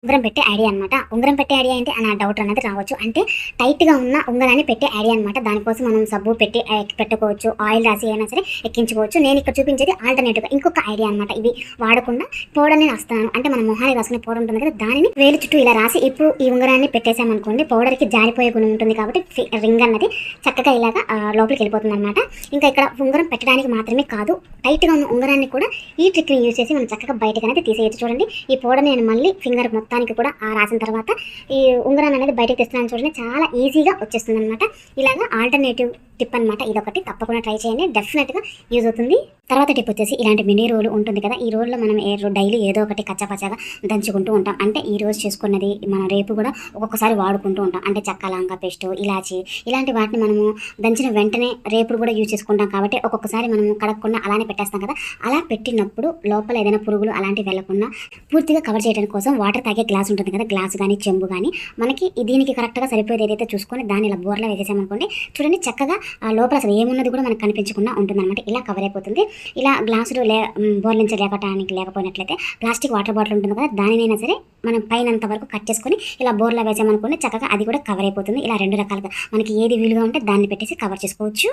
ఉంగరం పెట్టే ఐడియా అనమాట. ఉంగరం పెట్టే ఐడియా ఏంటి అన్న డౌట్ అనేది రావచ్చు. అంటే టైట్‌గా ఉన్న ఉంగరాన్ని పెట్టే ఐడియా అనమాట. దానికోసం మనం సబ్బు పెట్టి పెట్టుకోవచ్చు. ఆయిల్ రాసి అయినా సరే ఎక్కించుకోవచ్చు. నేను ఇక్కడ చూపించేది ఆల్టర్‌నేటివ్‌గా ఇంకొక ఐడియా అనమాట. ఇవి వాడకుండా పౌడర్‌ని రాస్తాను. అంటే మనం మొహానికి రాసుకునే పౌడర్ ఉంటుంది కదా! దానిని వేలు చుట్టూ ఇలా రాసి ఇప్పుడు ఈ ఉంగరాన్ని పెట్టేసామనుకోండి పౌడర్‌కి జారిపోయే గుణం ఉంటుంది కాబట్టి రింగ్ అన్నది చక్కగా ఇలాగా లోపలికి వెళ్ళిపోతుందనమాట. ఇంకా ఇక్కడ ఉంగరం పెట్టడానికి మాత్రమే కాదు, టైట్‌గా ఉన్న ఉంగరాన్ని కూడా ఈ ట్రిక్‌ని యూజ్ చేసి మనం చక్కగా బయటకనేది తీసేయొచ్చు. చూడండి ఈ పౌడర్‌ని నేను మళ్ళీ ఫింగర్ మొత్తానికి కూడా రాసిన తర్వాత ఈ ఉంగరాన్ని అనేది బయటకు తెస్తున్నాను చూడండి. చాలా ఈజీగా వచ్చేస్తుందనమాట. ఇలాగా ఆల్టర్నేటివ్ టిప్ అనమాట ఇదొకటి. తప్పకుండా ట్రై చేయండి. డెఫినెట్‌గా యూజ్ అవుతుంది. తర్వాత టిప్ వచ్చేసి ఇలాంటి మినీ రోలు ఉంటుంది కదా! ఈ రోల్లో మనం డైలీ ఏదో ఒకటి కచ్చాపచ్చాగా దంచుకుంటూ ఉంటాం. అంటే ఈ రోజు చేసుకున్నది మనం రేపు కూడా ఒక్కొక్కసారి వాడుకుంటూ ఉంటాం. అంటే చెక్క, లవంగా పేస్ట్, ఇలాచి ఇలాంటి వాటిని మనము దంచిన వెంటనే రేపు కూడా యూజ్ చేసుకుంటాం కాబట్టి ఒక్కొక్కసారి మనము కడగకుండా అలానే పెట్టేస్తాం కదా! అలా పెట్టినప్పుడు లోపల ఏదైనా పురుగులు అలాంటివి వెళ్ళకుండా పూర్తిగా కవర్ చేయడం కోసం వాటర్ తాగే గ్లాస్ ఉంటుంది కదా! గ్లాస్ కానీ చెంబు కానీ మనకి దీనికి కరెక్ట్‌గా సరిపోయేది ఏదైతే చూసుకొని దాన్ని ఇలా బోర్లా వేసేసామనుకోండి చూడండి చక్కగా లోపల అసలు ఏమున్నది కూడా మనకు కనిపించకుండా ఉంటుందన్నమాట. ఇలా కవర్ అయిపోతుంది. ఇలా గ్లాసులు బోర్ల నుంచి లేకపోయినట్లయితే ప్లాస్టిక్ వాటర్ బాటిల్ ఉంటుంది కదా! దానినైనా సరే మనం పైనంత వరకు కట్ చేసుకొని ఇలా బోర్లా వేసామనుకోండి చక్కగా అది కూడా కవర్ అయిపోతుంది. ఇలా 2 రకాలుగా మనకి ఏది వీలుగా ఉంటే దాన్ని పెట్టేసి కవర్ చేసుకోవచ్చు.